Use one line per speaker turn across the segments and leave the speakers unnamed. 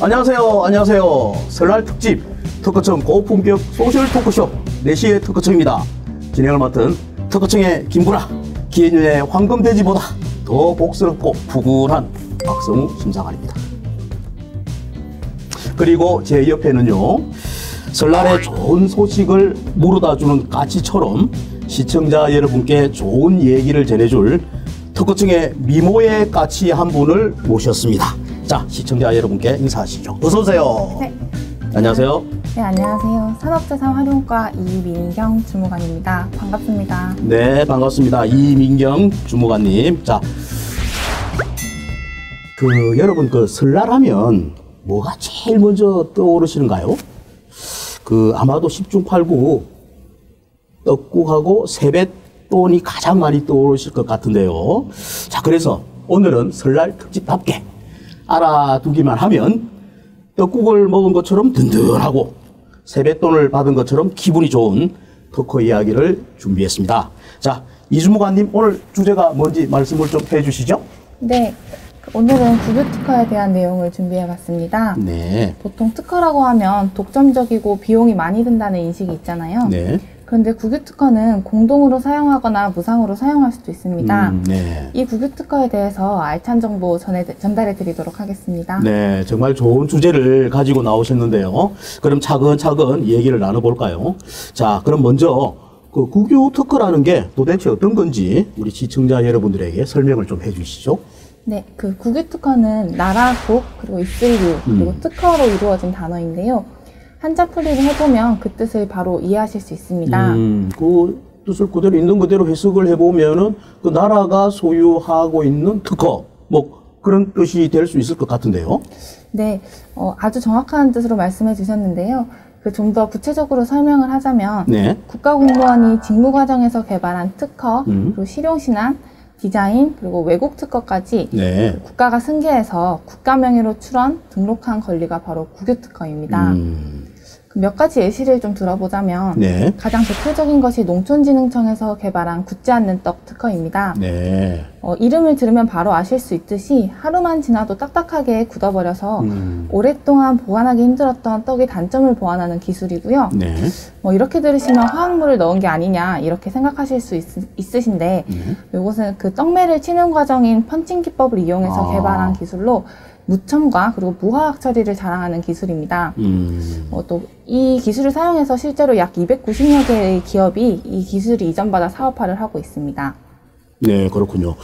안녕하세요. 안녕하세요. 설날 특집 특허청 고품격 소셜 토크쇼 4시의 특허청입니다. 진행을 맡은 특허청의 김구라, 기해윤의 황금돼지보다 더 복스럽고 푸근한 박성우 심사관입니다. 그리고 제 옆에는요, 설날에 좋은 소식을 물어다주는 까치처럼 시청자 여러분께 좋은 얘기를 전해줄 특허청의 미모의 까치 한 분을 모셨습니다. 자, 시청자 여러분께 인사하시죠. 어서 오세요.
네.
안녕하세요.
네, 안녕하세요. 산업재산 활용과 이민경 주무관입니다. 반갑습니다.
네, 반갑습니다. 이민경 주무관님. 자, 여러분 설날 하면 뭐가 제일 먼저 떠오르시는가요? 아마도 10중 8구 떡국하고 세뱃돈이 가장 많이 떠오르실 것 같은데요. 자, 그래서 오늘은 설날 특집답게 알아두기만 하면 떡국을 먹은 것처럼 든든하고 세뱃돈을 받은 것처럼 기분이 좋은 특허 이야기를 준비했습니다. 자, 이주무관님, 오늘 주제가 뭔지 말씀을 좀 해주시죠.
네, 오늘은 국유 특허에 대한 내용을 준비해봤습니다.
네.
보통 특허라고 하면 독점적이고 비용이 많이 든다는 인식이 있잖아요.
네.
그런데 국유 특허는 공동으로 사용하거나 무상으로 사용할 수도 있습니다.
네.
이 국유 특허에 대해서 알찬 정보 전달해 드리도록 하겠습니다.
네, 정말 좋은 주제를 가지고 나오셨는데요. 그럼 차근차근 얘기를 나눠볼까요? 자, 그럼 먼저 국유 특허라는 게 도대체 어떤 건지 우리 시청자 여러분들에게 설명을 좀 해주시죠.
네, 국유 특허는 나라, 국, 그리고 이슬류, 그리고 특허로 이루어진 단어인데요. 한자풀이를 해보면 그 뜻을 바로 이해하실 수 있습니다.
그 뜻을 그대로 있는 그대로 해석을 해보면은 그 나라가 소유하고 있는 특허, 뭐 그런 뜻이 될 수 있을 것 같은데요.
네, 아주 정확한 뜻으로 말씀해 주셨는데요. 좀 더 구체적으로 설명을 하자면,
네.
국가공무원이 직무 과정에서 개발한 특허, 그리고 실용신안, 디자인, 그리고 외국 특허까지
네.
국가가 승계해서 국가 명의로 출원, 등록한 권리가 바로 국유 특허입니다. 몇 가지 예시를 좀 들어보자면,
네.
가장 대표적인 것이 농촌진흥청에서 개발한 굳지 않는 떡 특허입니다.
네.
이름을 들으면 바로 아실 수 있듯이 하루만 지나도 딱딱하게 굳어버려서 오랫동안 보관하기 힘들었던 떡의 단점을 보완하는 기술이고요.
네.
이렇게 들으시면 화학물을 넣은 게 아니냐 이렇게 생각하실 수 있으신데, 이것은 떡매를 치는 과정인 펀칭 기법을 이용해서 개발한 기술로 무첨가 그리고 무화학 처리를 자랑하는 기술입니다. 또 이 기술을 사용해서 실제로 약 290여 개의 기업이 이 기술을 이전받아 사업화를 하고 있습니다.
네, 그렇군요.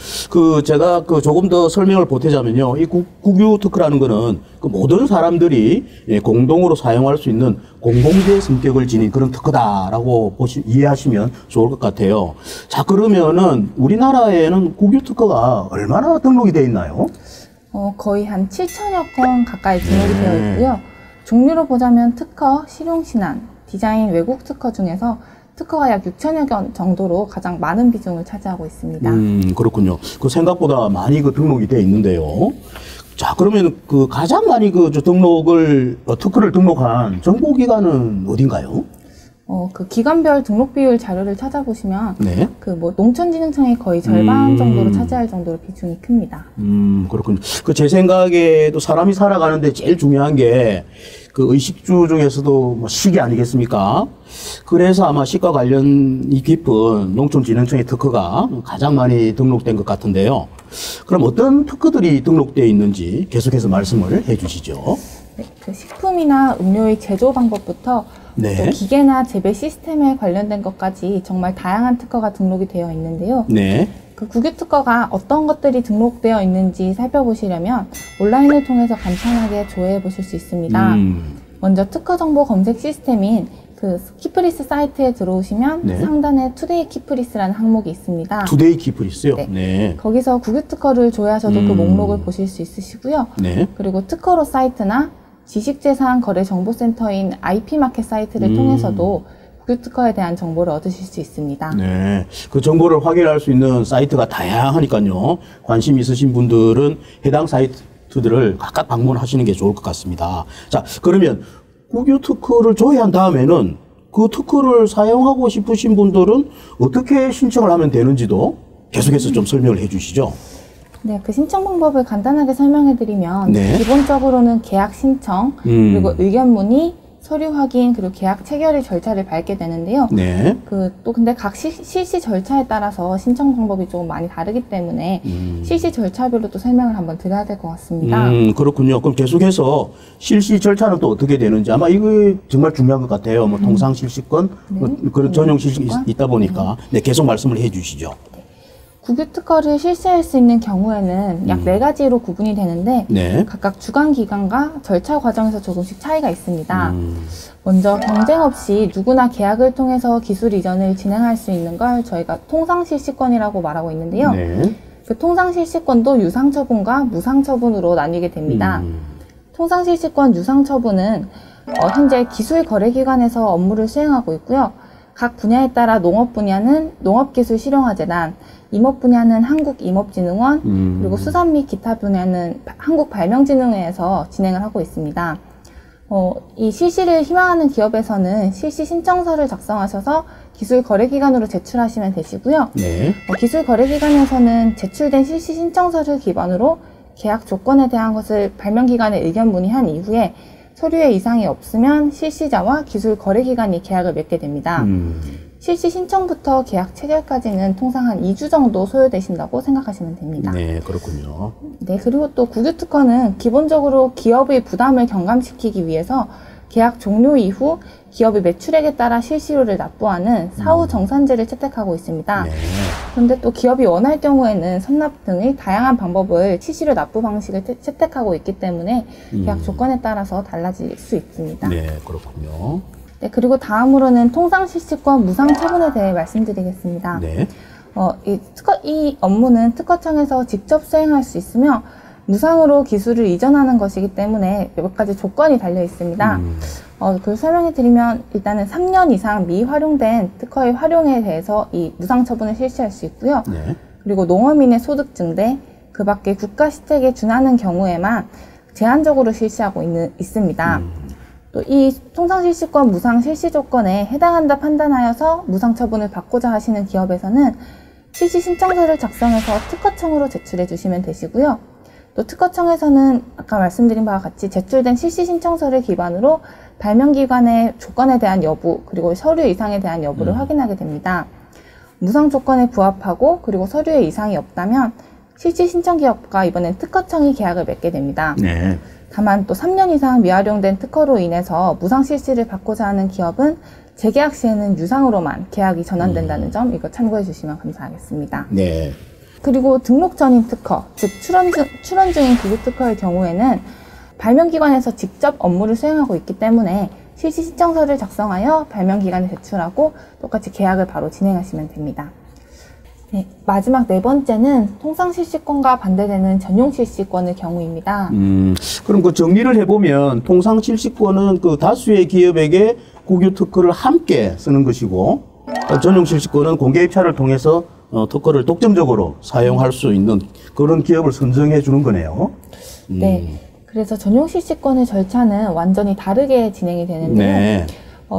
제가 조금 더 설명을 보태자면요. 이 국유 특허라는 거는 모든 사람들이 공동으로 사용할 수 있는 공공재 성격을 지닌 그런 특허다라고 이해하시면 좋을 것 같아요. 자, 그러면은 우리나라에는 국유 특허가 얼마나 등록이 되어 있나요?
거의 한 7천여 건 가까이 등록이 되어 있고요. 종류로 보자면 특허, 실용신안, 디자인, 외국 특허 중에서 특허가 약 6천여 건 정도로 가장 많은 비중을 차지하고 있습니다.
그렇군요. 생각보다 많이 등록이 되어 있는데요. 자, 그러면 가장 많이 특허를 등록한 정보기관은 어딘가요?
기관별 등록 비율 자료를 찾아보시면,
네.
농촌진흥청이 거의 절반 정도로 차지할 정도로 비중이 큽니다.
그렇군요. 제 생각에도 사람이 살아가는데 제일 중요한 게 의식주 중에서도 식이 아니겠습니까? 그래서 아마 식과 관련이 깊은 농촌진흥청의 특허가 가장 많이 등록된 것 같은데요. 그럼 어떤 특허들이 등록되어 있는지 계속해서 말씀을 해 주시죠.
네, 식품이나 음료의 제조 방법부터
네.
또 기계나 재배 시스템에 관련된 것까지 정말 다양한 특허가 등록이 되어 있는데요.
네.
국유 특허가 어떤 것들이 등록되어 있는지 살펴보시려면 온라인을 통해서 간단하게 조회해 보실 수 있습니다. 먼저 특허 정보 검색 시스템인 키프리스 사이트에 들어오시면
네. 상단에
투데이 키프리스라는 항목이 있습니다.
투데이 키프리스요?
네.
네.
거기서 국유 특허를 조회하셔도 그 목록을 보실 수 있으시고요.
네.
그리고 특허로 사이트나 지식재산거래정보센터인 IP마켓 사이트를 통해서도 국유 특허에 대한 정보를 얻으실 수 있습니다.
네. 그 정보를 확인할 수 있는 사이트가 다양하니까요. 관심 있으신 분들은 해당 사이트들을 각각 방문하시는 게 좋을 것 같습니다. 자, 그러면 국유 특허를 조회한 다음에는 그 특허를 사용하고 싶으신 분들은 어떻게 신청을 하면 되는지도 계속해서 좀 설명을 해 주시죠.
네, 그 신청 방법을 간단하게 설명해드리면
네.
기본적으로는 계약 신청, 그리고 의견 문의, 서류 확인, 그리고 계약 체결의 절차를 밟게 되는데요.
네.
또 근데 각 실시 절차에 따라서 신청 방법이 조금 많이 다르기 때문에 실시 절차별로 또 설명을 한번 드려야 될 것 같습니다.
그렇군요. 그럼 계속해서 실시 절차는 또 어떻게 되는지 아마 이거 정말 중요한 것 같아요. 뭐 통상 실시권, 뭐 그런 전용 실시 있다 보니까 네, 계속 말씀을 해주시죠.
국유특허를 실시할 수 있는 경우에는 약 4가지로 구분이 되는데
네.
각각 주관기관과 절차 과정에서 조금씩 차이가 있습니다. 먼저 경쟁 없이 누구나 계약을 통해서 기술 이전을 진행할 수 있는 걸 저희가 통상실시권이라고 말하고 있는데요.
네.
그 통상실시권도 유상처분과 무상처분으로 나뉘게 됩니다. 통상실시권 유상처분은 현재 기술거래기관에서 업무를 수행하고 있고요. 각 분야에 따라 농업 분야는 농업기술실용화재단, 임업 분야는 한국임업진흥원, 그리고 수산 및 기타 분야는 한국발명진흥회에서 진행을 하고 있습니다. 이 실시를 희망하는 기업에서는 실시 신청서를 작성하셔서 기술거래기관으로 제출하시면 되시고요.
네.
기술거래기관에서는 제출된 실시 신청서를 기반으로 계약 조건에 대한 것을 발명기관에 의견 문의한 이후에 서류에 이상이 없으면 실시자와 기술거래기관이 계약을 맺게 됩니다. 실시 신청부터 계약 체결까지는 통상 한 2주 정도 소요되신다고 생각하시면 됩니다.
네, 그렇군요.
네, 그리고 또 국유특허는 기본적으로 기업의 부담을 경감시키기 위해서 계약 종료 이후 기업의 매출액에 따라 실시료를 납부하는 사후 정산제를 채택하고 있습니다.
네.
그런데 또 기업이 원할 경우에는 선납 등의 다양한 방법을 실시료 납부 방식을 채택하고 있기 때문에 계약 조건에 따라서 달라질 수 있습니다.
네, 그렇군요.
네, 그리고 다음으로는 통상실시권 무상처분에 대해 말씀드리겠습니다.
네.
이 업무는 특허청에서 직접 수행할 수 있으며 무상으로 기술을 이전하는 것이기 때문에 몇 가지 조건이 달려 있습니다. 그걸 설명해 드리면 일단은 3년 이상 미활용된 특허의 활용에 대해서 이 무상처분을 실시할 수 있고요.
네.
그리고 농어민의 소득 증대, 그 밖에 국가 시책에 준하는 경우에만 제한적으로 실시하고 있습니다. 또 이 통상실시권 무상 실시 조건에 해당한다 판단하여서 무상처분을 받고자 하시는 기업에서는 실시 신청서를 작성해서 특허청으로 제출해 주시면 되시고요. 또 특허청에서는 아까 말씀드린 바와 같이 제출된 실시 신청서를 기반으로 발명기관의 조건에 대한 여부, 그리고 서류 이상에 대한 여부를 확인하게 됩니다. 무상 조건에 부합하고 그리고 서류에 이상이 없다면 실시 신청 기업과 이번엔 특허청이 계약을 맺게 됩니다.
네.
다만 또 3년 이상 미활용된 특허로 인해서 무상 실시를 받고자 하는 기업은 재계약 시에는 유상으로만 계약이 전환된다는 점 이거 참고해 주시면 감사하겠습니다.
네.
그리고 등록 전인 특허, 즉 출원 중인 국유특허의 경우에는 발명기관에서 직접 업무를 수행하고 있기 때문에 실시 신청서를 작성하여 발명기관에 제출하고 똑같이 계약을 바로 진행하시면 됩니다. 네, 마지막 4번째는 통상실시권과 반대되는 전용실시권의 경우입니다.
그럼 그 정리를 해보면 통상실시권은 그 다수의 기업에게 국유특허를 함께 쓰는 것이고 전용실시권은 공개 입찰을 통해서 특허를 독점적으로 사용할 수 있는 그런 기업을 선정해 주는 거네요.
네. 그래서 전용실시권의 절차는 완전히 다르게 진행이 되는데요.
네.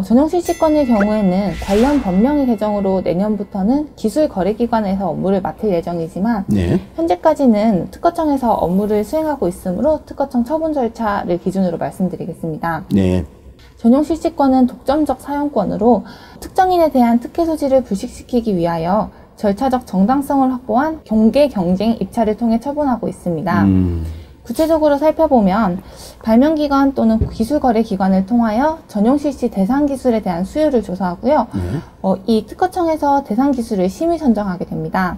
전용실시권의 경우에는 관련 법령의 개정으로 내년부터는 기술거래기관에서 업무를 맡을 예정이지만
네.
현재까지는 특허청에서 업무를 수행하고 있으므로 특허청 처분 절차를 기준으로 말씀드리겠습니다.
네.
전용실시권은 독점적 사용권으로 특정인에 대한 특혜 소지를 불식시키기 위하여 절차적 정당성을 확보한 공개 경쟁 입찰을 통해 처분하고 있습니다. 구체적으로 살펴보면 발명기관 또는 기술거래기관을 통하여 전용실시 대상 기술에 대한 수요를 조사하고요. 이 특허청에서 대상 기술을 심의 선정하게 됩니다.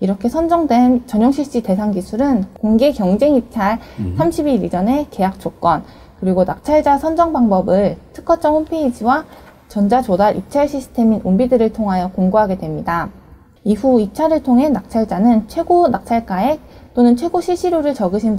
이렇게 선정된 전용실시 대상 기술은 공개 경쟁 입찰 30일 이전에 계약 조건, 그리고 낙찰자 선정 방법을 특허청 홈페이지와 전자조달 입찰 시스템인 온비드를 통하여 공고하게 됩니다. 이후 입찰을 통해 낙찰자는 최고 낙찰가액 또는 최고 실시료를 적으신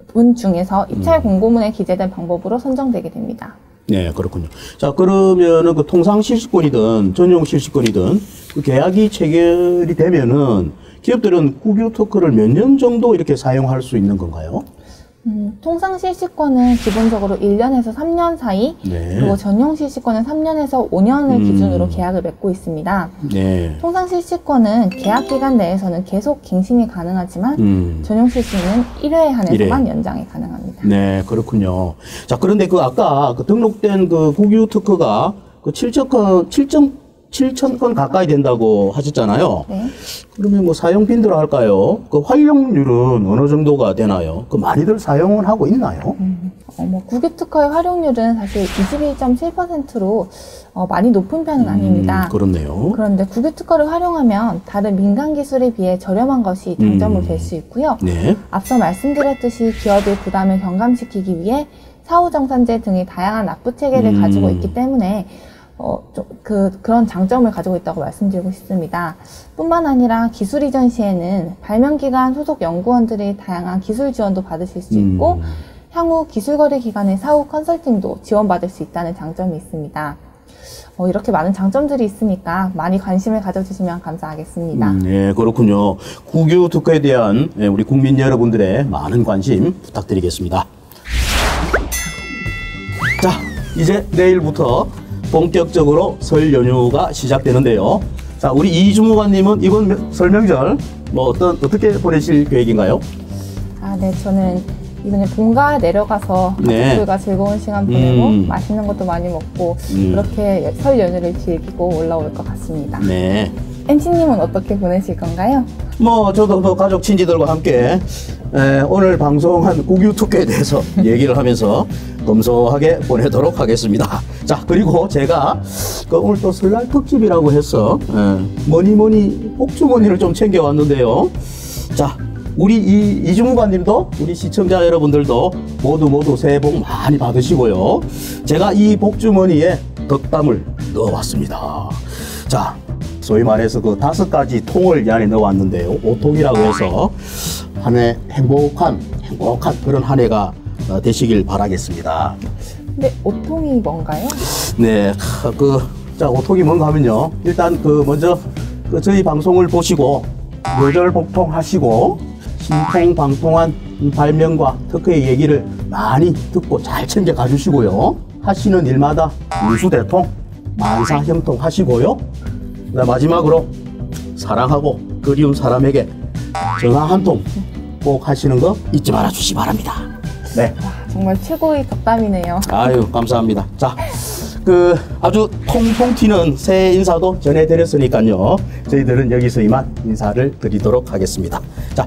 분 중에서 입찰 공고문에 기재된 방법으로 선정되게 됩니다.
네, 그렇군요. 자, 그러면은 그 통상 실시권이든 전용 실시권이든 그 계약이 체결이 되면은 기업들은 국유특허를 몇 년 정도 이렇게 사용할 수 있는 건가요?
통상 실시권은 기본적으로 1년에서 3년 사이,
네.
그리고 전용 실시권은 3년에서 5년을 기준으로 계약을 맺고 있습니다.
네.
통상 실시권은 계약 기간 내에서는 계속 갱신이 가능하지만 전용 실시는 1회에 한해서만 연장이 가능합니다.
네, 그렇군요. 자, 그런데 그 아까 그 등록된 그 국유 특허가 그 7천 건 가까이 된다고 하셨잖아요.
네.
그러면 뭐 사용 빈도로 할까요? 그 활용률은 어느 정도가 되나요? 그 많이들 사용을 하고 있나요?
국유 특허의 활용률은 사실 21.7%로 많이 높은 편은 아닙니다.
그렇네요.
그런데 국유 특허를 활용하면 다른 민간 기술에 비해 저렴한 것이 장점으로 될 수 있고요.
네.
앞서 말씀드렸듯이 기업의 부담을 경감시키기 위해 사후정산제 등의 다양한 납부 체계를 가지고 있기 때문에 그런 장점을 가지고 있다고 말씀드리고 싶습니다. 뿐만 아니라 기술 이전 시에는 발명기관 소속 연구원들의 다양한 기술 지원도 받으실 수 있고 향후 기술거래 기관의 사후 컨설팅도 지원받을 수 있다는 장점이 있습니다. 이렇게 많은 장점들이 있으니까 많이 관심을 가져주시면 감사하겠습니다.
네, 그렇군요. 국유 특허에 대한 우리 국민 여러분들의 많은 관심 부탁드리겠습니다. 자, 이제 내일부터 본격적으로 설 연휴가 시작되는데요. 자, 우리 이주무관님은 이번 설 명절 어떻게 보내실 계획인가요?
네, 저는 이번에 본가 내려가서 가족들과 즐거운 시간 보내고 맛있는 것도 많이 먹고 그렇게 설 연휴를 즐기고 올라올 것 같습니다.
네.
MC님은 어떻게 보내실 건가요?
저도 가족 친지들과 함께 오늘 방송한 국유 특허에 대해서 얘기를 하면서 검소하게 보내도록 하겠습니다. 자, 그리고 제가 오늘 또 설날 특집이라고 해서 뭐니 복주머니를 좀 챙겨왔는데요. 자, 우리 이주무관님도 우리 시청자 여러분들도 모두 새해 복 많이 받으시고요. 제가 이 복주머니에 덕담을 넣어왔습니다. 자, 소위 말해서 그 5가지 통을 이 안에 넣어왔는데요. 5통이라고 해서 한 해 행복한 그런 한 해가 되시길 바라겠습니다.
근데 5통이 뭔가요?
네, 자, 5통이 뭔가 하면요. 일단 먼저 저희 방송을 보시고 묘절복통하시고 신통방통한 발명과 특허의 얘기를 많이 듣고 잘 챙겨 가주시고요. 하시는 일마다 운수대통, 만사형통 하시고요. 마지막으로 사랑하고 그리운 사람에게 전화 한 통 꼭 하시는 거 잊지 말아 주시기 바랍니다. 네.
정말 최고의 덕담이네요.
아유, 감사합니다. 자, 아주 통통 튀는 새해 인사도 전해드렸으니까요. 저희들은 여기서 이만 인사를 드리도록 하겠습니다. 자,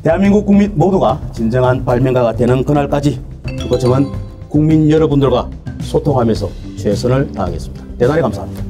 대한민국 국민 모두가 진정한 발명가가 되는 그날까지 그것은 국민 여러분들과 소통하면서 최선을 다하겠습니다. 대단히 감사합니다.